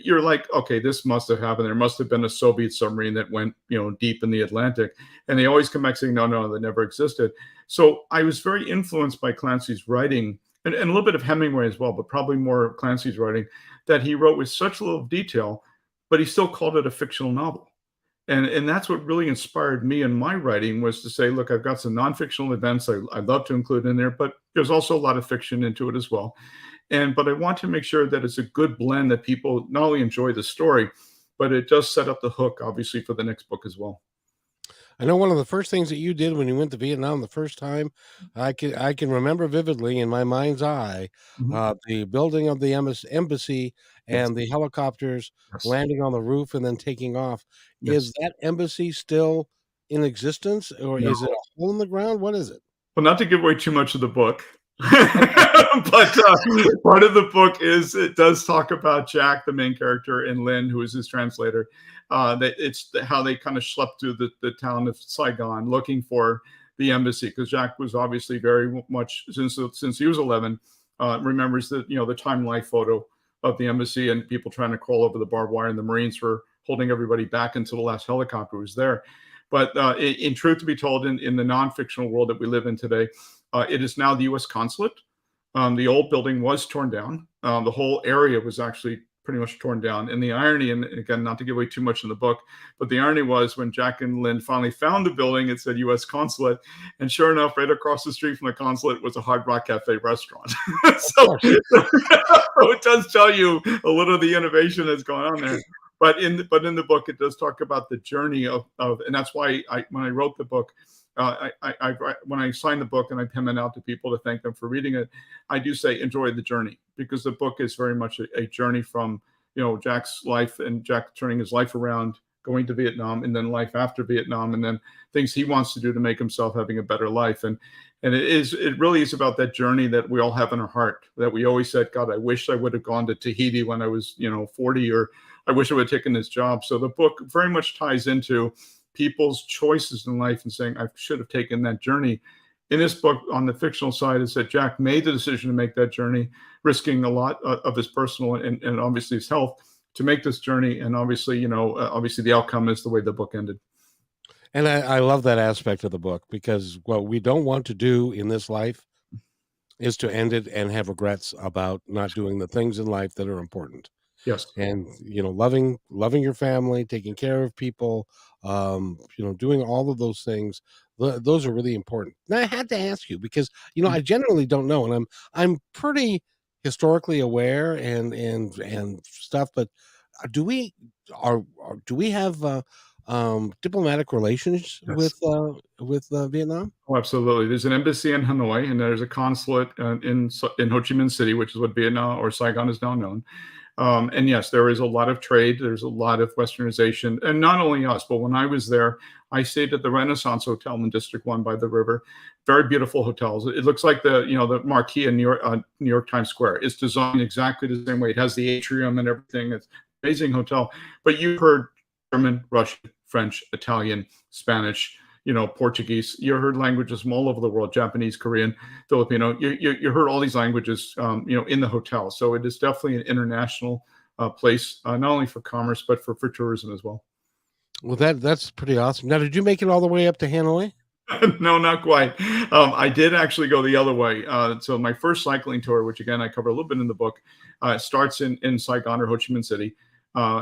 You're like, okay, this must have happened. There must have been a Soviet submarine that went, deep in the Atlantic. And they always come back saying, no, they never existed. So I was very influenced by Clancy's writing. And a little bit of Hemingway as well, but probably more Clancy's writing, that he wrote with such little detail. but he still called it a fictional novel. And that's what really inspired me in my writing, was to say, look, I've got some non-fictional events I'd love to include in there, but there's also a lot of fiction into it as well. But I want to make sure that it's a good blend, that people not only enjoy the story, but it does set up the hook, obviously, for the next book as well. I know one of the first things that you did when you went to Vietnam the first time, I can remember vividly in my mind's eye, Mhm. the building of the embassy Yes, and the helicopters yes, landing on the roof and then taking off. Is yes. that embassy still in existence, or No. is it a hole in the ground? What is it? Well, not to give away too much of the book, but part of the book is, it does talk about Jack, the main character, and Lynn, who is his translator. That it's how they kind of schlepped through the town of Saigon looking for the embassy, because Jack was obviously very much, since he was 11, remembers that, the time life photo of the embassy and people trying to crawl over the barbed wire, and the Marines were holding everybody back until the last helicopter was there. But in truth to be told, in the non-fictional world that we live in today, it is now the U.S. consulate. The old building was torn down. The whole area was actually pretty much torn down. And the irony, and again, not to give away too much in the book, but the irony was, when Jack and Lynn finally found the building, it said U.S. consulate. And sure enough, right across the street from the consulate was a Hard Rock Cafe restaurant. so, so it does tell you a little of the innovation that's going on there. But in the book, it does talk about the journey of and that's why when I wrote the book, when I signed the book and I pen it out to people to thank them for reading it, I do say enjoy the journey, because the book is very much a journey from, Jack's life, and Jack turning his life around, going to Vietnam, and then life after Vietnam, and then things he wants to do to make himself having a better life. And it really is about that journey that we all have in our heart, that we always said, God, I wish I would have gone to Tahiti when I was 40, or I wish I would have taken this job. So the book very much ties into people's choices in life, and saying, I should have taken that journey. In this book, on the fictional side, is that Jack made the decision to make that journey, risking a lot of his personal and obviously his health, to make this journey. And obviously, obviously the outcome is the way the book ended. And I love that aspect of the book, because what we don't want to do in this life is to end it and have regrets about not doing the things in life that are important. Yes. And loving your family, taking care of people, doing all of those things, those are really important. Now, I had to ask you, because I generally don't know, and I'm pretty historically aware and stuff, but do we do we have diplomatic relations Yes. with Vietnam? Oh, absolutely. There's an embassy in Hanoi, and there's a consulate in Ho Chi Minh City, which is what Vietnam, or Saigon, is now known. And yes, there is a lot of trade. There's a lot of westernization, and not only us, but when I was there, I stayed at the Renaissance Hotel in District 1 by the river. Very beautiful hotels. It looks like the marquee in New York Times Square. It's designed exactly the same way. It has the atrium and everything. It's an amazing hotel. But you heard German, Russian, French, Italian, Spanish, Portuguese. You heard languages from all over the world: Japanese, Korean, Filipino. You heard all these languages, in the hotel. So it is definitely an international place, not only for commerce, but for tourism as well. Well, that's pretty awesome. Now, did you make it all the way up to Hanoi? No, not quite. I did actually go the other way. So my first cycling tour, which again I cover a little bit in the book, starts in Saigon, or Ho Chi Minh City.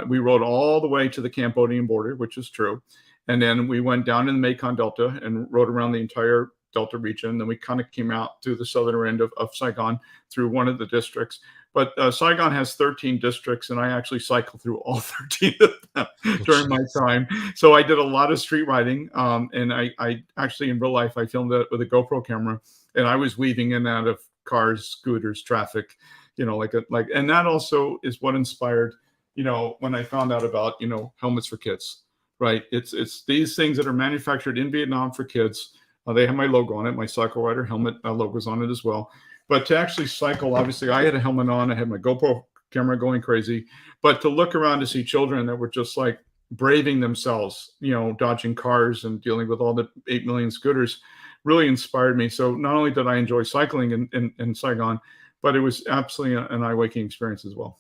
We rode all the way to the Cambodian border, which is true. And then we went down in the Mekong Delta and rode around the entire Delta region. Then we kind of came out to the southern end of Saigon through one of the districts. But Saigon has 13 districts, and I actually cycled through all 13 of them during my time. So I did a lot of street riding, and I actually, in real life, I filmed it with a GoPro camera, and I was weaving in and out of cars, scooters, traffic, and that also is what inspired, when I found out about, helmets for kids. Right. It's these things that are manufactured in Vietnam for kids. They have my logo on it. My cycle rider helmet logo's on it as well. But to actually cycle, obviously, I had a helmet on. I had my GoPro camera going crazy. But to look around to see children that were just like braving themselves, dodging cars and dealing with all the 8 million scooters, really inspired me. So not only did I enjoy cycling in Saigon, but it was absolutely an eye-waking experience as well.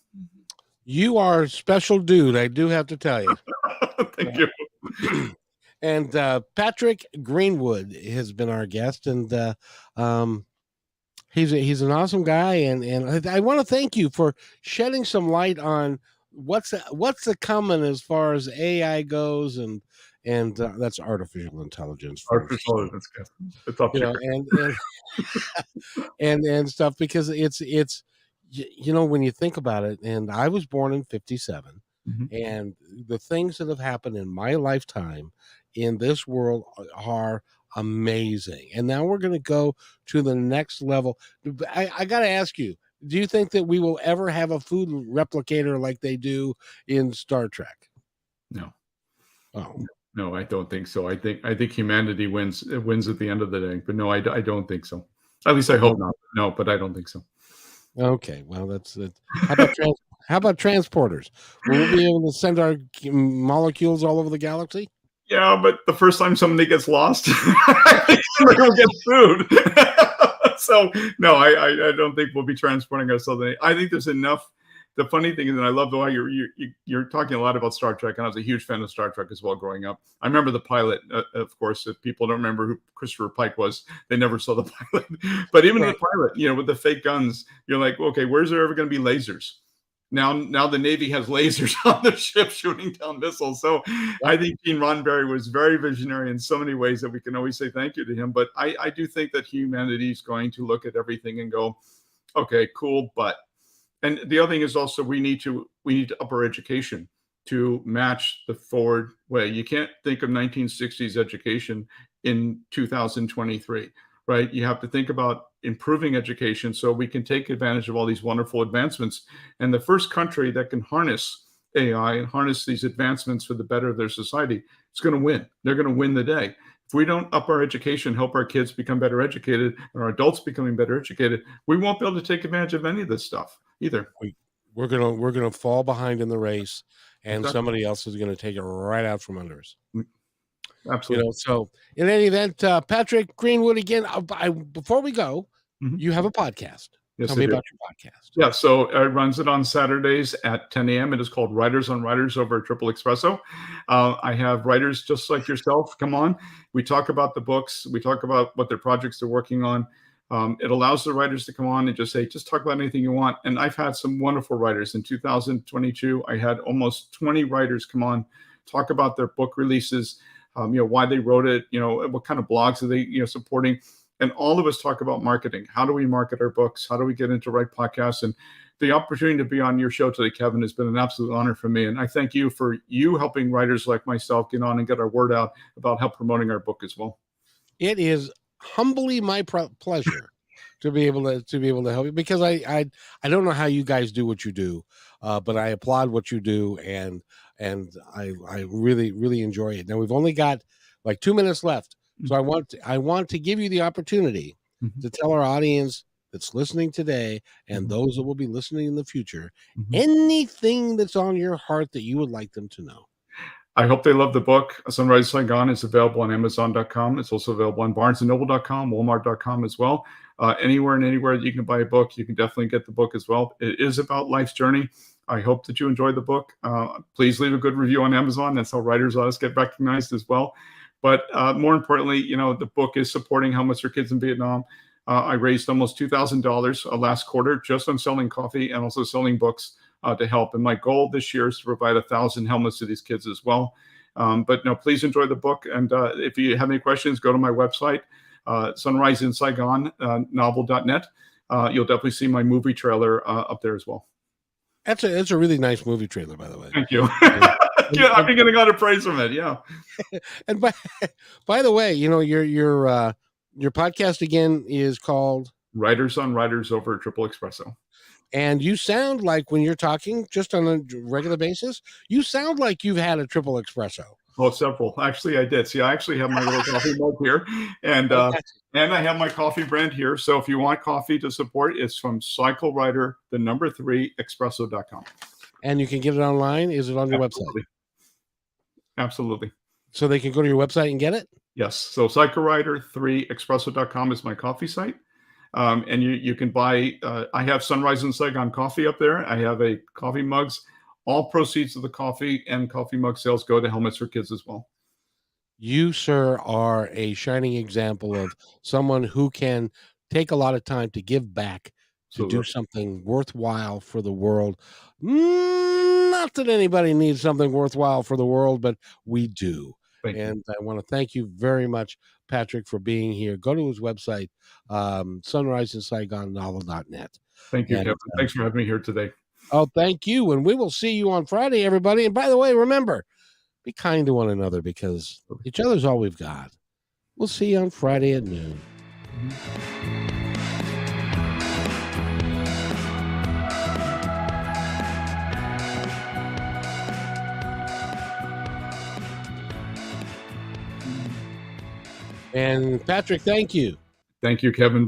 You are a special dude, I do have to tell you. Thank you. And Patrick Greenwood has been our guest, and he's an awesome guy, and I want to thank you for shedding some light on what's the coming as far as AI goes, and that's artificial intelligence for Artificial intelligence, it's up you there. know, and stuff, because it's when you think about it, and I was born in 57, Mhm. and the things that have happened in my lifetime in this world are amazing, and now we're going to go to the next level. I got to ask you, do you think that we will ever have a food replicator like they do in Star Trek? No. Oh, No, I don't think so. I think humanity wins. It wins at the end of the day. But no, I don't think so. At least I hope not. No, but I don't think so. okay. Well, that's it. How about transporters? Will we be able to send our molecules all over the galaxy? Yeah, but the first time somebody gets lost, somebody will get food. So no, I don't think we'll be transporting ourselves. I think there's enough. The funny thing is, and I love the way you're talking a lot about Star Trek, and I was a huge fan of Star Trek as well growing up. I remember the pilot, of course. If people don't remember who Christopher Pike was, they never saw the pilot. But even Right. the pilot, with the fake guns, you're like, okay, where's there ever going to be lasers? Now the Navy has lasers on the ship shooting down missiles. So I think Gene Roddenberry was very visionary in so many ways that we can always say thank you to him. But I do think that humanity is going to look at everything and go, okay, cool, but. And the other thing is also we need to up our education to match the forward way. You can't think of 1960s education in 2023, right? You have to think about improving education so we can take advantage of all these wonderful advancements. And the first country that can harness AI and harness these advancements for the better of their society is going to win. They're going to win the day. If we don't up our education, help our kids become better educated, and our adults becoming better educated, we won't be able to take advantage of any of this stuff either. We're gonna fall behind in the race, and Exactly. somebody else is gonna take it right out from under us. Absolutely. So in any event, Patrick Greenwood again. Before we go, Mhm. you have a podcast. Yes, Tell I me do. about your podcast. Yeah, so I runs it on Saturdays at 10 a.m. It is called Writers on Writers over at Triple Espresso. I have writers just like yourself come on. We talk about the books. We talk about what their projects they're working on. It allows the writers to come on and just talk about anything you want. And I've had some wonderful writers. In 2022, I had almost 20 writers come on, talk about their book releases, why they wrote it, what kind of blogs are they, supporting. And all of us talk about marketing. How do we market our books? How do we get into right podcasts? And the opportunity to be on your show today, Kevin, has been an absolute honor for me. And I thank you for helping writers like myself get on and get our word out about help promoting our book as well. It is humbly my pleasure to be able to help you, because I don't know how you guys do what you do, but I applaud what you do, and I really enjoy it. Now we've only got like 2 minutes left, so I want to give you the opportunity to tell our audience that's listening today and those that will be listening in the future anything that's on your heart that you would like them to know. I hope they love the book. Sunrise Saigon is available on Amazon.com. It's also available on BarnesandNoble.com, Walmart.com as well. Anywhere and anywhere that you can buy a book, you can definitely get the book as well. It is about life's journey. I hope that you enjoy the book. Please leave a good review on Amazon. That's how writers always get recognized as well. But more importantly, the book is supporting Helmets for Kids in Vietnam. I raised almost $2,000 last quarter just on selling coffee and also selling books to help. And my goal this year is to provide 1,000 helmets to these kids as well. But no, please enjoy the book. And if you have any questions, go to my website, Sunrise in Saigon, novel.net. You'll definitely see my movie trailer up there as well. It's a really nice movie trailer, by the way. Thank you. Yeah, I've been getting a lot of praise from it. Yeah. And by the way, your podcast again is called Writers on Writers over at Triple Espresso. And you sound like, when you're talking just on a regular basis, you sound like you've had a triple espresso. Oh, several. Actually, I did. See, I actually have my little coffee mug here, and I have my coffee brand here. So if you want coffee to support, it's from Cycle Rider, 3 espresso.com. And you can get it online. Is it on your Absolutely. website? Absolutely. So they can go to your website and get it? Yes. So Cycle Rider 3 espresso.com is my coffee site. And you can buy, I have Sunrise in Saigon coffee up there. I have a coffee mugs. All proceeds of the coffee and coffee mug sales go to Helmets for Kids as well. You, sir, are a shining example of someone who can take a lot of time to give back, to do something worthwhile for the world. Not Not that anybody needs something worthwhile for the world, but we do. Thank you. And I want to thank you very much, Patrick, for being here. Go to his website, sunriseinsaigonnovel.net. Thank you, And, Kevin. Thanks for having me here today. Oh, thank you. And we will see you on Friday, everybody. And by the way, remember, be kind to one another because each other's all we've got. We'll see you on Friday at noon. And Patrick, thank you. Thank you, Kevin.